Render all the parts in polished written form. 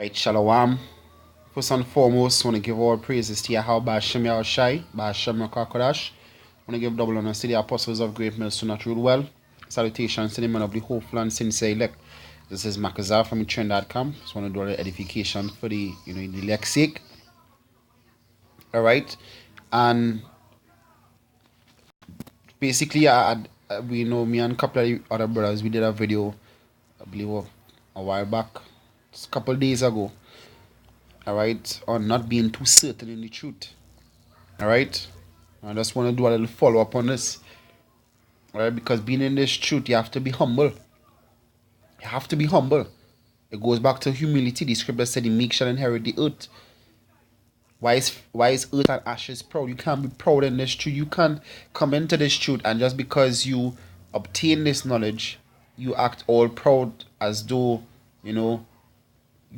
Right, Shalom. First and foremost, want to give all praises to Yahweh Hashem Yahushai, Hashem Rakakodash. Want to give double honor to the apostles of Great Millstone that rule well. Salutations to the men of the hopeful and sincere elect. This is Makazar from Trend.com. Just want to do a little edification for the the elect's sake. Alright. And basically we know me and a couple of the other brothers, we did a video, I believe a while back, just a couple of days ago. Alright, on not being too certain in the truth. Alright, I just want to do a little follow up on this. Alright, because being in this truth, you have to be humble. You have to be humble. It goes back to humility. The scripture said, the meek shall inherit the earth. Why is earth and ashes proud? You can't be proud in this truth. You can't come into this truth and just because you obtain this knowledge, you act all proud as though, you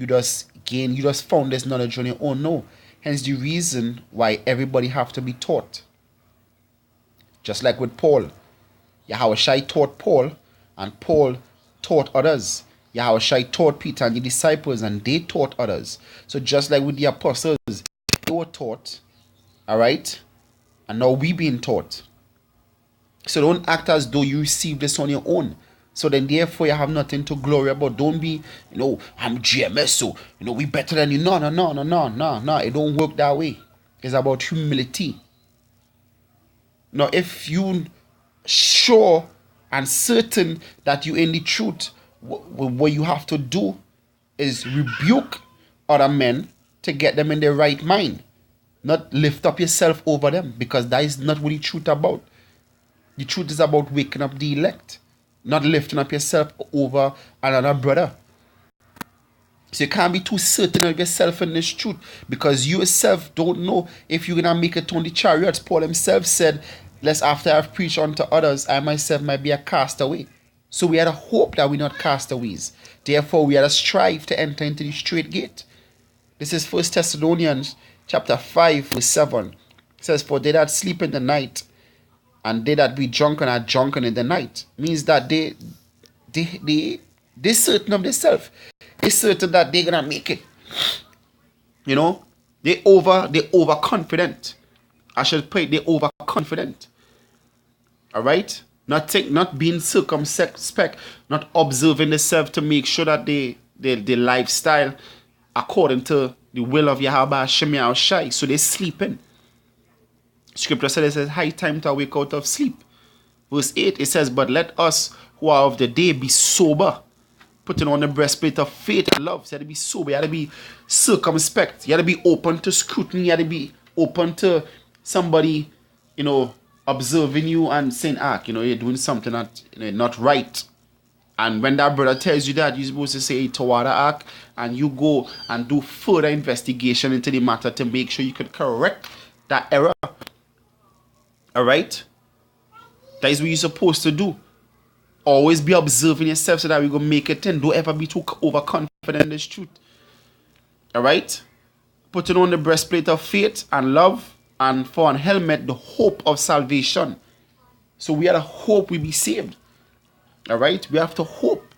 just found this knowledge on your own. No. Hence the reason why everybody have to be taught. Just like with Paul. Yahushua taught Paul and Paul taught others. Yahushua taught Peter and the disciples and they taught others. So just like with the apostles, they were taught. Alright? And now we being taught. So don't act as though you received this on your own. So then therefore you have nothing to glory about. Don't be, I'm GMS, so, we better than you. No. It don't work that way. It's about humility. Now if you sure and certain that you in the truth, what you have to do is rebuke other men to get them in their right mind. Not lift up yourself over them, because that is not what the truth about. The truth is about waking up the elect. Not lifting up yourself over another brother. So you can't be too certain of yourself in this truth, because you yourself don't know if you're going to make it on the chariots. Paul himself said, lest after I've preached unto others, I myself might be a castaway. So we had a hope that we're not castaways. Therefore, we had to strive to enter into the straight gate. This is 1 Thessalonians chapter 5 verse 7. It says, for they that sleep in the night and they that be drunken are drunken in the night. Means that they certain of themselves. They certain that they're gonna make it. They overconfident. I should put it, they overconfident. Alright? Not being circumspect, not observing themselves to make sure that they lifestyle according to the will of Yahweh Hashem Yahushai. So they're sleeping. Scripture says it's high time to wake out of sleep. Verse 8, it says, but let us who are of the day be sober, putting on the breastplate of faith and love. So you have to be sober, you have to be circumspect, you have to be open to scrutiny, you have to be open to somebody, observing you and saying, you're doing something not right. And when that brother tells you that, you're supposed to say toward the act, and you go and do further investigation into the matter to make sure you can correct that error. Alright? That is what you're supposed to do. Always be observing yourself so that we're going to make it in. Don't ever be too overconfident in this truth. Alright? Putting on the breastplate of faith and love, and for an helmet, the hope of salvation. So we have a hope we be saved. Alright? We have to hope.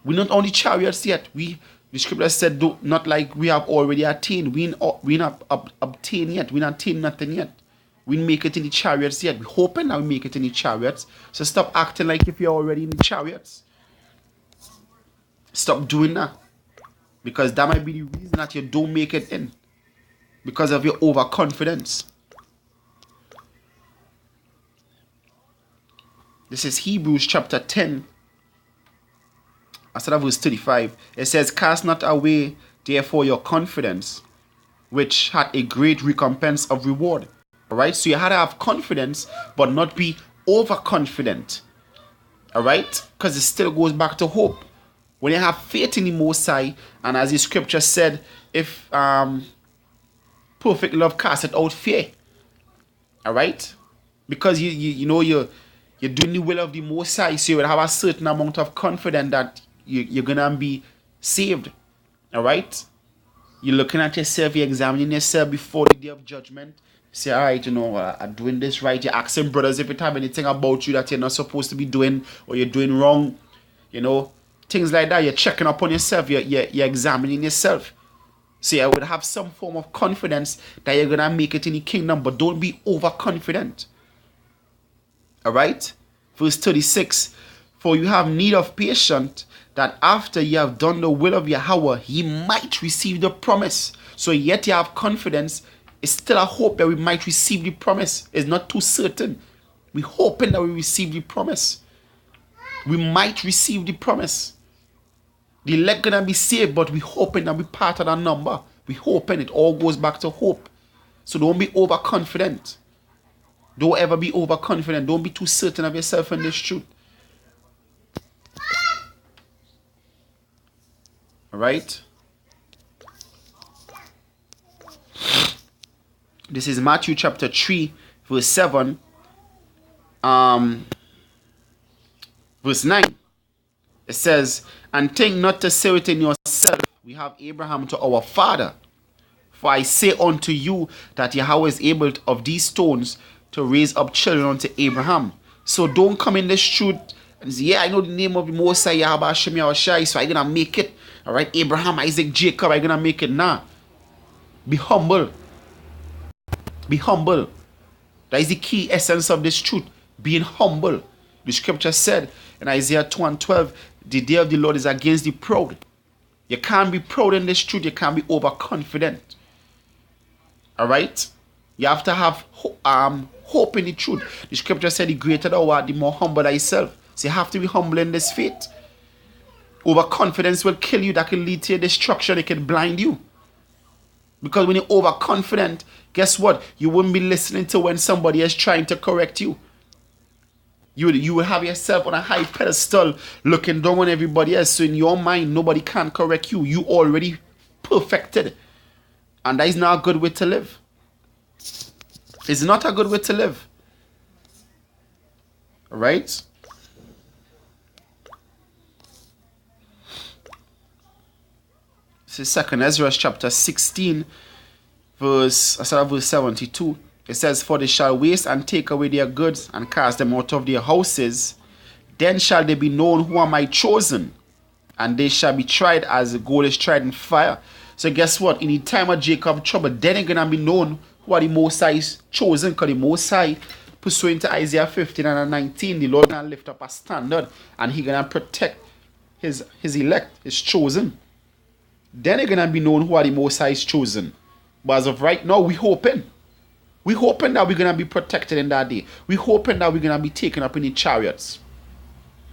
We're not on the chariots yet. The scripture said, not like we have already attained. We not obtained yet. We not attained nothing yet. We make it in the chariots yet. We're hoping that we make it in the chariots. So stop acting like if you're already in the chariots. Stop doing that. Because that might be the reason that you don't make it in. Because of your overconfidence. This is Hebrews chapter 10. After verse 35. It says, cast not away therefore your confidence, which had a great recompense of reward. Alright, so you had to have confidence, but not be overconfident. Alright, because it still goes back to hope. When you have faith in the Most High, and as the scripture said, if perfect love casteth out fear. Alright, because you're doing the will of the Most High, so you will have a certain amount of confidence that you're gonna be saved. Alright, you're looking at yourself, you're examining yourself before the day of judgment. Say, alright, I'm doing this right. You're asking brothers if it have anything about you that you're not supposed to be doing or you're doing wrong. things like that. You're checking up on yourself. You're examining yourself. So you would have some form of confidence that you're going to make it in the kingdom, but don't be overconfident. All right? Verse 36, for you have need of patience, that after you have done the will of Yahweh, he might receive the promise. So yet you have confidence. It's still a hope that we might receive the promise. It's not too certain. We're hoping that we receive the promise. We might receive the promise. The elect gonna be saved, but we hoping that we part of that number. We hoping. It all goes back to hope. So don't be overconfident. Don't ever be overconfident. Don't be too certain of yourself in this truth. All right. This is Matthew chapter 3, verse 7. Verse 9. It says, and think not to say within yourself, we have Abraham to our father. For I say unto you that Yahweh is able of these stones to raise up children unto Abraham. So don't come in this truth and say, yeah, I know the name of the Most High, Yahweh Hashem Yahushai, so I'm going to make it. All right, Abraham, Isaac, Jacob, I'm going to make it now. Be humble. Be humble. That is the key essence of this truth. Being humble. The scripture said in Isaiah 2:12, the day of the Lord is against the proud. You can't be proud in this truth. You can't be overconfident. All right? You have to have hope in the truth. The scripture said, the greater thou art, the more humble thyself. So you have to be humble in this faith. Overconfidence will kill you. That can lead to your destruction. It can blind you. Because when you're overconfident, guess what? You wouldn't be listening to when somebody is trying to correct you. You will have yourself on a high pedestal looking down on everybody else. So in your mind, nobody can correct you. You already perfected. And that is not a good way to live. It's not a good way to live. All right? This is 2 Ezra chapter 16, verse 72. It says, for they shall waste and take away their goods and cast them out of their houses. Then shall they be known who are my chosen, and they shall be tried as the gold is tried in fire. So guess what? In the time of Jacob's trouble, then they're going to be known who are the Most High's chosen. Because the Most High, pursuant to Isaiah 15 and 19, the Lord going to lift up a standard and He going to protect his elect, his chosen. Then they're going to be known who are the Most High's chosen. But as of right now, we hoping. We're hoping that we're going to be protected in that day. We're hoping that we're going to be taken up in the chariots.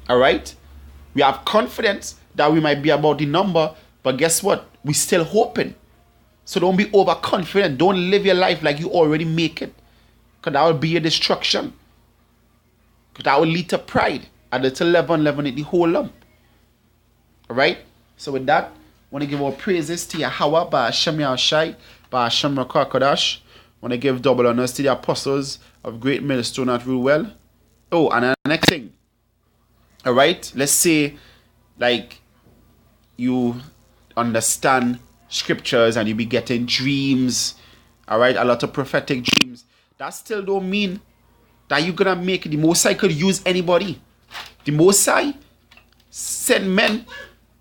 All right? We have confidence that we might be about the number, but guess what? We're still hoping. So don't be overconfident. Don't live your life like you already make it. Because that will be your destruction. Because that will lead to pride. At the level in the whole lump. All right? So with that, I want to give our praises to Yahweh, by Hashem Yahushai, by Hashem Rakakadash. I want to give double honors to the apostles of Great Millstone that rule well. Oh, and the next thing. All right, let's say like you understand scriptures and you be getting dreams. All right, a lot of prophetic dreams. That still don't mean that you're going to make it. The Most High could use anybody. The Most High sent men.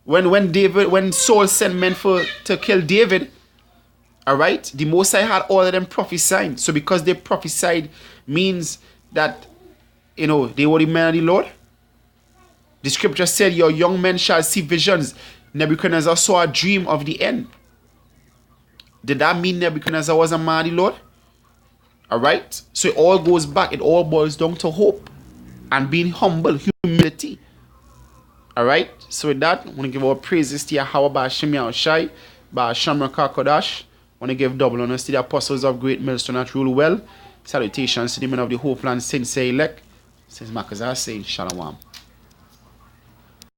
When Saul sent men to kill David, all right, the Most High had all of them prophesying. So because they prophesied means that, they were the men of the Lord. The scripture said, your young men shall see visions. Nebuchadnezzar saw a dream of the end. Did that mean Nebuchadnezzar was a man of the Lord? All right, so it all goes back. It all boils down to hope and being humble, humility. All right, so with that, I want to give our praises to Yahweh, by Hashem Yahushai, by Hashem Rakakadash. I want to give double honors to the apostles of Great Millstone that rule well. Salutations to the men of the Hopeland Sincere elect. Says Makazah saying Shalom.